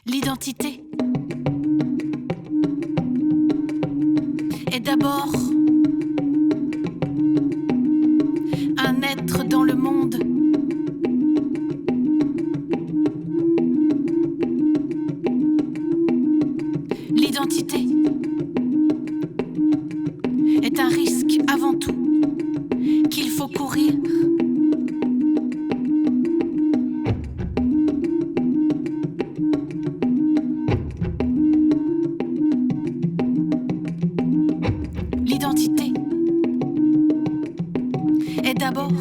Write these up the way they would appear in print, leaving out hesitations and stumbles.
L'identité est d'abord un être dans le monde. L'identité est un risque avant tout qu'il faut courir. L'identité est d'abord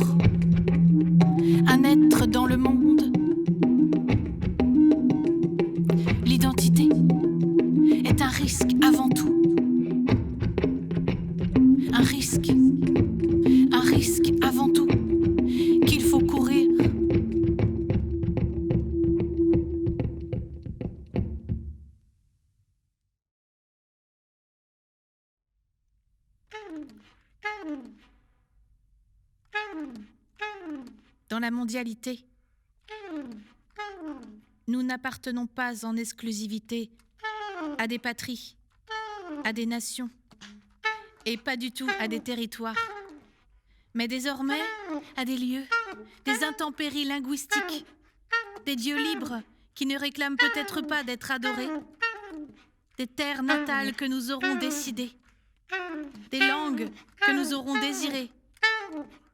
un être dans le monde. L'identité est un risque avant tout. Un risque avant tout qu'il faut courir. Dans la mondialité, nous n'appartenons pas en exclusivité à des patries, à des nations, et pas du tout à des territoires, mais désormais à des lieux, des intempéries linguistiques, des dieux libres qui ne réclament peut-être pas d'être adorés, des terres natales que nous aurons décidées, des langues que nous aurons désirées,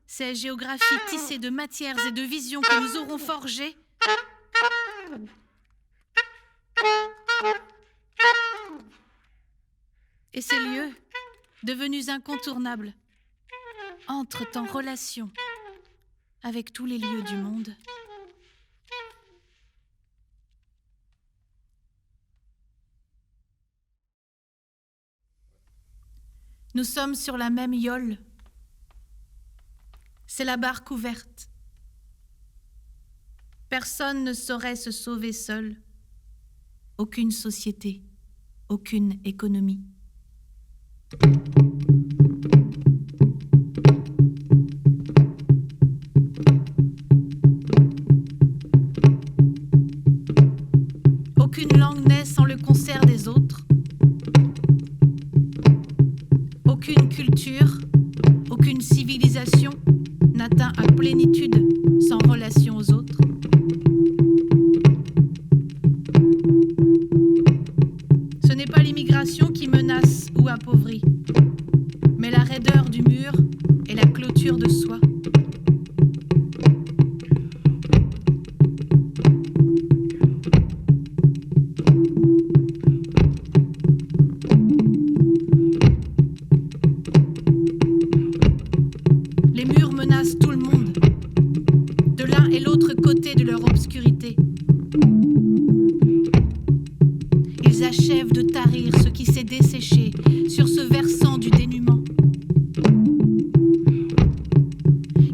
ces géographies tissées de matières et de visions que nous aurons forgées. Et ces lieux, devenus incontournables, entrent en relation avec tous les lieux du monde. Nous sommes sur la même yole. C'est la barque ouverte. Personne ne saurait se sauver seul. Aucune société, aucune économie. Aucune langue n'est sans le concert des autres. Aucune culture, aucune civilisation n'atteint à plénitude sans relation aux autres. Ce n'est pas l'immigration qui menace ou appauvrit, mais la raideur du mur et la clôture de soi. Les murs menacent tout le monde, de l'un et l'autre côté de leur obscurité. Ils achèvent de tarir ce qui s'est desséché sur ce versant du dénuement.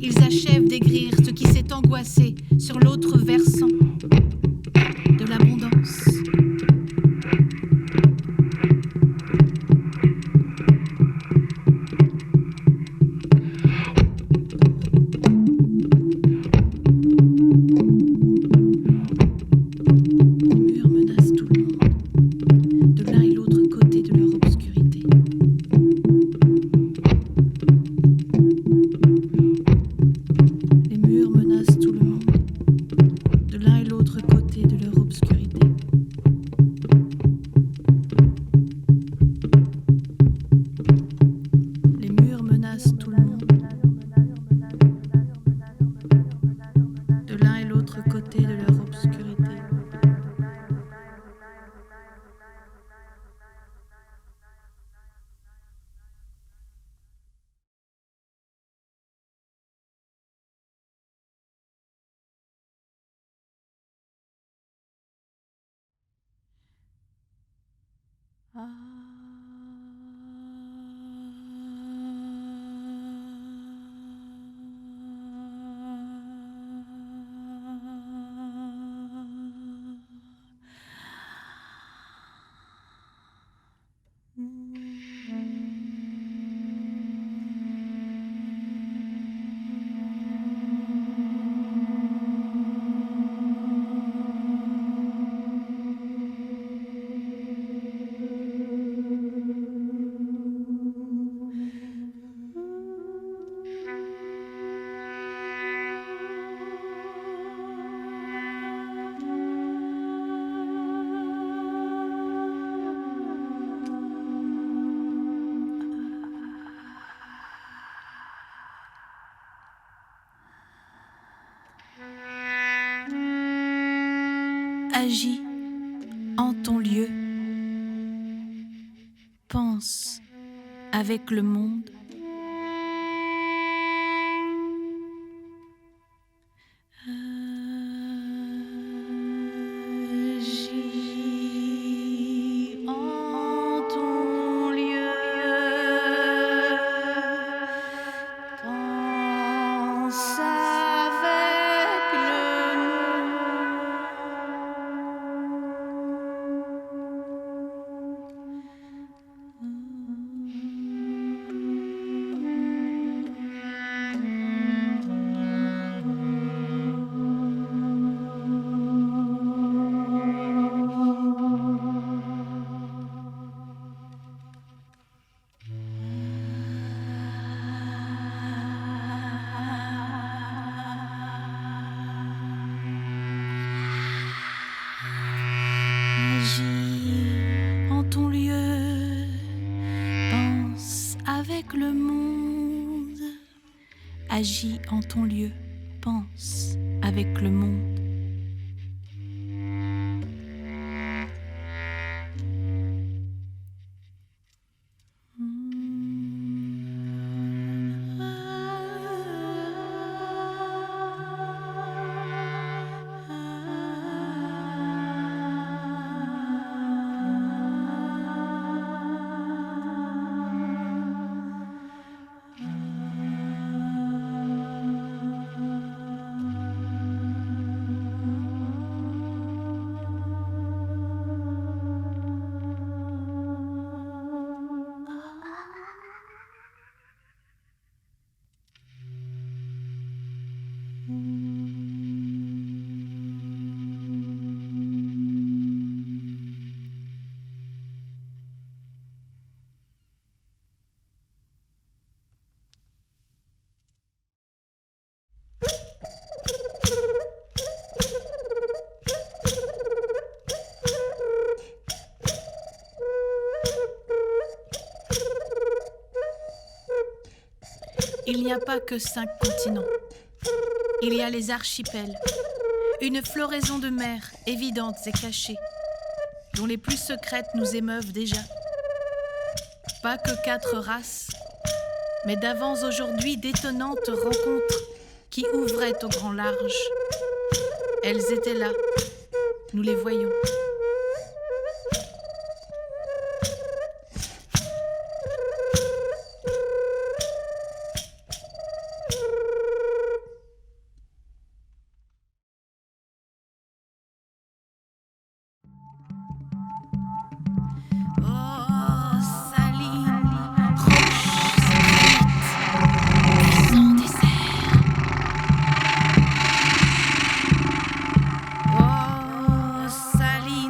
Ils achèvent d'aigrir ce qui s'est angoissé sur l'autre versant de l'abondance. agis en ton lieu, pense avec le monde. Agis en ton lieu, pense avec le Agis en ton lieu, pense avec le monde. Agis en ton lieu, pense avec le monde. Il n'y a pas que 5 continents. Il y a les archipels, une floraison de mers évidentes et cachées, dont les plus secrètes nous émeuvent déjà. Pas que 4 races, mais d'avant aujourd'hui d'étonnantes rencontres qui ouvraient au grand large. Elles étaient là, nous les voyons. Saline,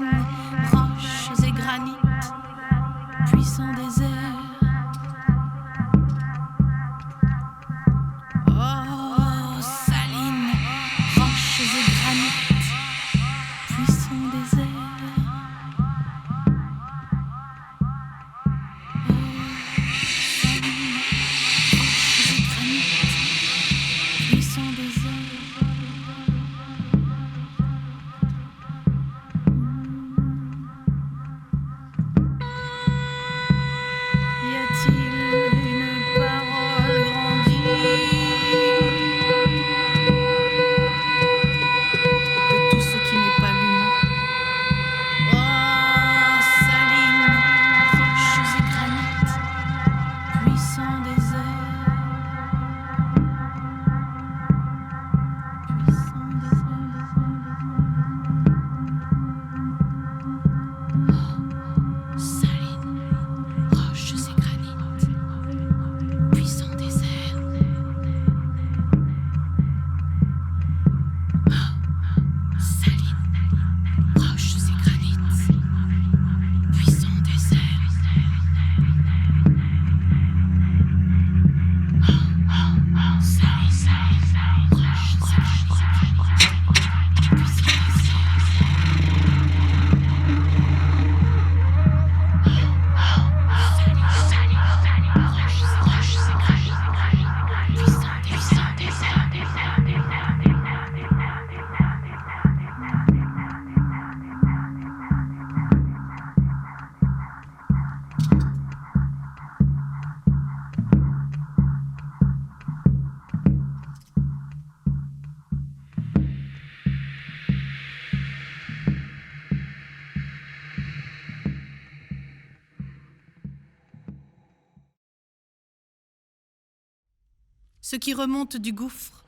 ce qui remonte du gouffre.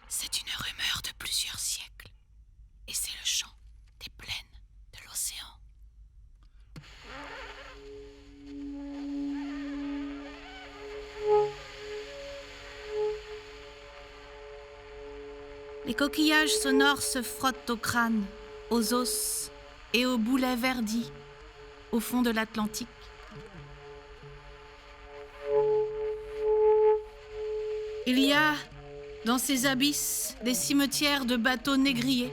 C'est une rumeur de plusieurs siècles, et c'est le chant des plaines de l'océan. Les coquillages sonores se frottent au crâne, aux os et aux boulets verdis au fond de l'Atlantique. Il y a dans ces abysses des cimetières de bateaux négriers,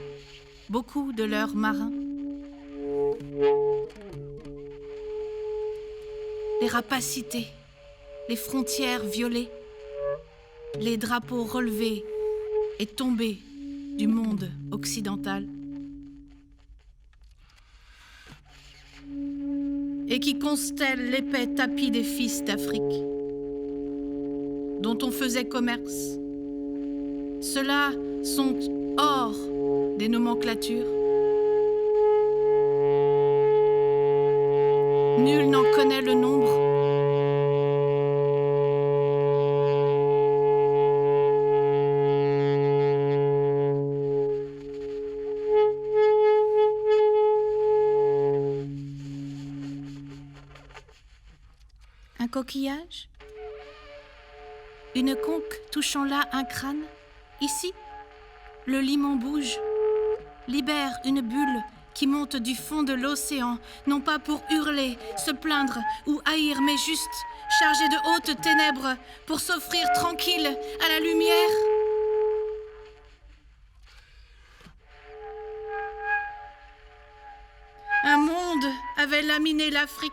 beaucoup de leurs marins. Les rapacités, les frontières violées, les drapeaux relevés et tombés du monde occidental. Et qui constellent l'épais tapis des fils d'Afrique, dont on faisait commerce. Ceux-là sont hors des nomenclatures. Nul n'en connaît le nombre. Un coquillage? Une conque touchant là un crâne? Ici, le limon bouge, libère une bulle qui monte du fond de l'océan, non pas pour hurler, se plaindre ou haïr, mais juste chargée de hautes ténèbres pour s'offrir tranquille à la lumière. Un monde avait laminé l'Afrique.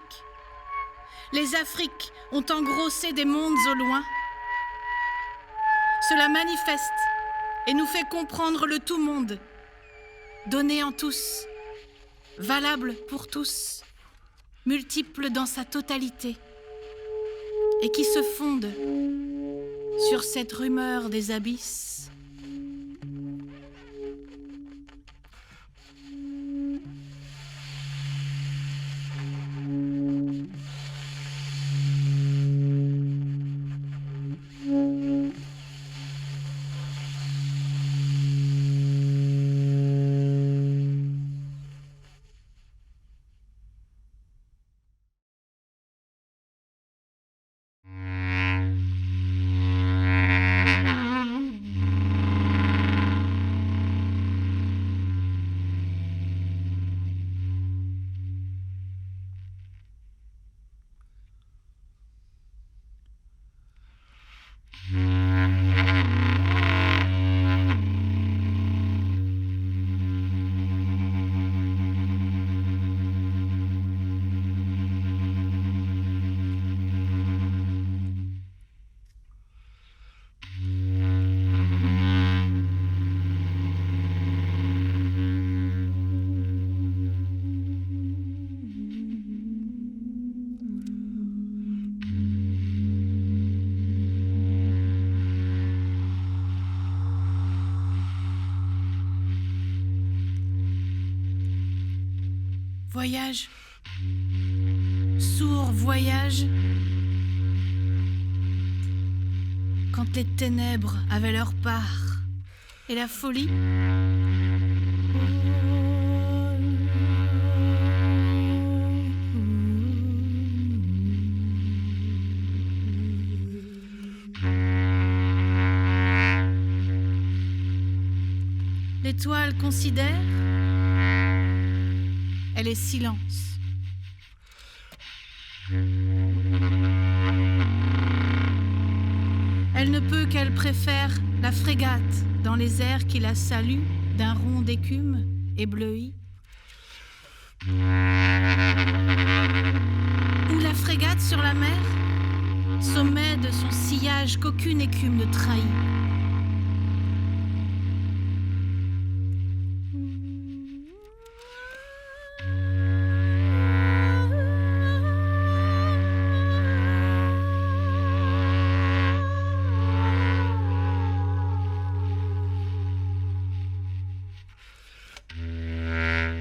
Les Afriques ont engrossé des mondes au loin. Cela manifeste et nous fait comprendre le tout-monde, donné en tous, valable pour tous, multiple dans sa totalité, et qui se fonde sur cette rumeur des abysses. Voyage, sourd voyage, quand les ténèbres avaient leur part et la folie. L'étoile considère, elle est silence. Elle ne peut qu'elle préfère la frégate dans les airs qui la saluent d'un rond d'écume ébloui. Ou la frégate sur la mer, sommet de son sillage qu'aucune écume ne trahit.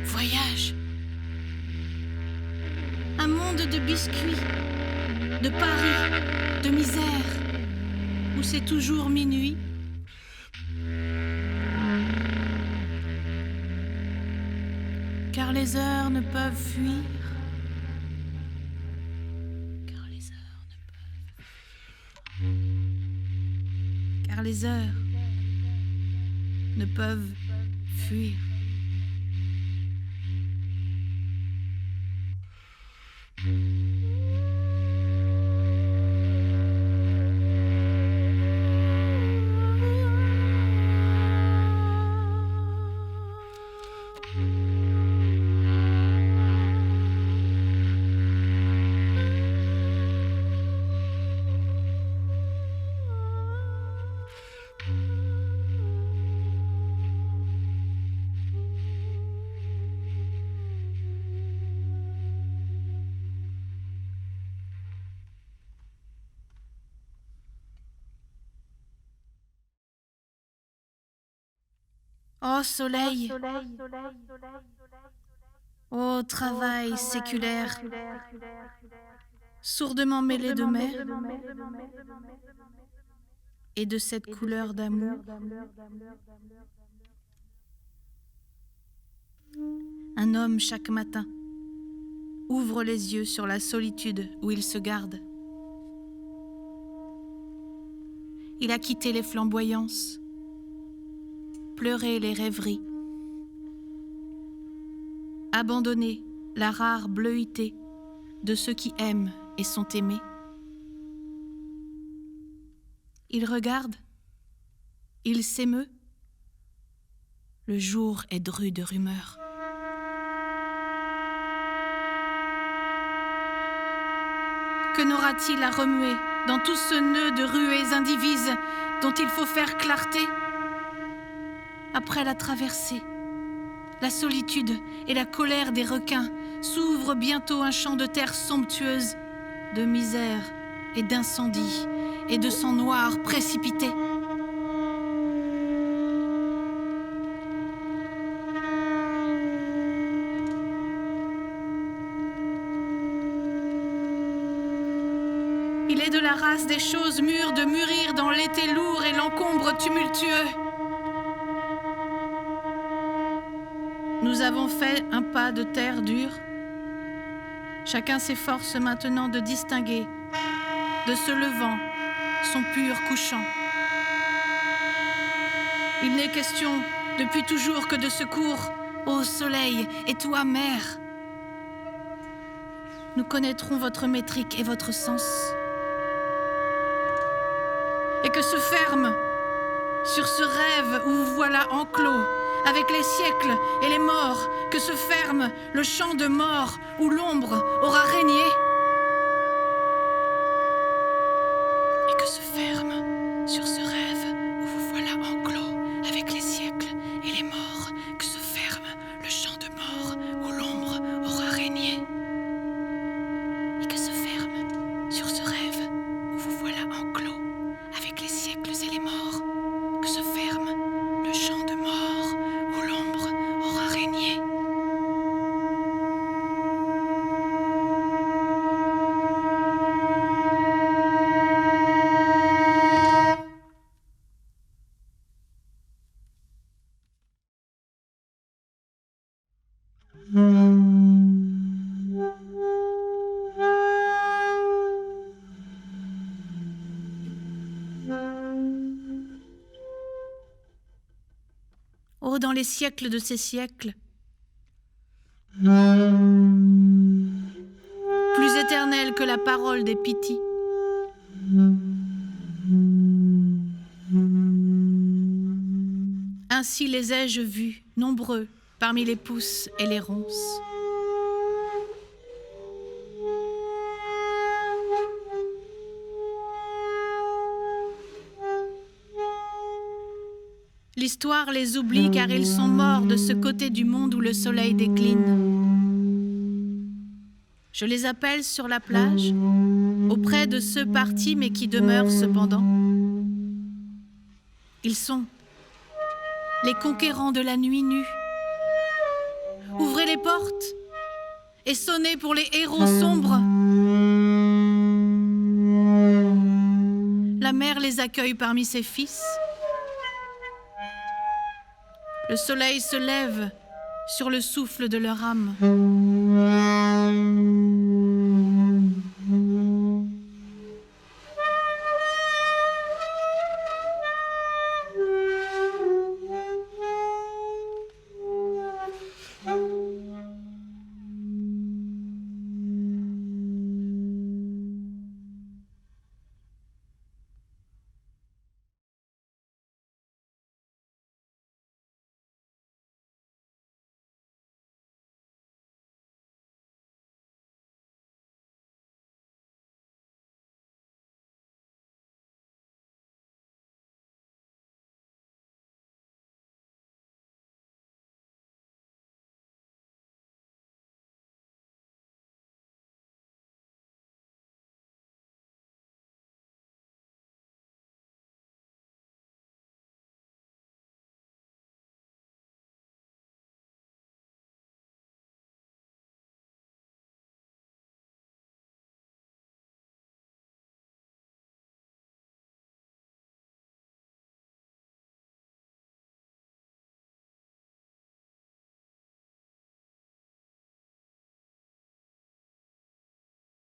Voyage. Un monde de biscuits, de Paris, de misère, où c'est toujours minuit. Car les heures ne peuvent fuir. Car les heures ne peuvent. Car les heures ne peuvent fuir. Ô soleil, ô travail séculaire, sourdement mêlé de mer et de cette couleur d'amour, un homme chaque matin ouvre les yeux sur la solitude où il se garde. Il a quitté les flamboyances, pleuré les rêveries, abandonné la rare bleuité de ceux qui aiment et sont aimés. Il regarde, il s'émeut. Le jour est dru de rumeurs. Que n'aura-t-il à remuer dans tout ce nœud de ruées indivises dont il faut faire clarté? Après la traversée, la solitude et la colère des requins, s'ouvre bientôt un champ de terre somptueuse, de misère et d'incendie et de sang noir précipité. Il est de la race des choses mûres de mûrir dans l'été lourd et l'encombre tumultueux. Nous avons fait un pas de terre dure. Chacun s'efforce maintenant de distinguer, de ce levant, son pur couchant. Il n'est question depuis toujours que de secours, ô soleil, et toi, mer. Nous connaîtrons votre métrique et votre sens. Et que se ferme sur ce rêve où vous voilà enclos, avec les siècles et les morts, que se ferme le champ de mort où l'ombre aura régné. Et que se ferme sur ce rêve où vous voilà enclos, avec les siècles et les morts, que se ferme le champ de mort où l'ombre aura régné. Et que se ferme sur ce rêve où vous voilà enclos, avec les siècles et les morts, que se ferme le champ de mort où l'ombre aura régné. Oh, dans les siècles de ces siècles, plus éternelle que la parole des Pythis, ainsi les ai-je vus, nombreux, parmi les pousses et les ronces. L'histoire les oublie car ils sont morts de ce côté du monde où le soleil décline. Je les appelle sur la plage, auprès de ceux partis mais qui demeurent cependant. Ils sont les conquérants de la nuit nue. Ouvrez les portes et sonnez pour les héros sombres. La mer les accueille parmi ses fils. Le soleil se lève sur le souffle de leur âme.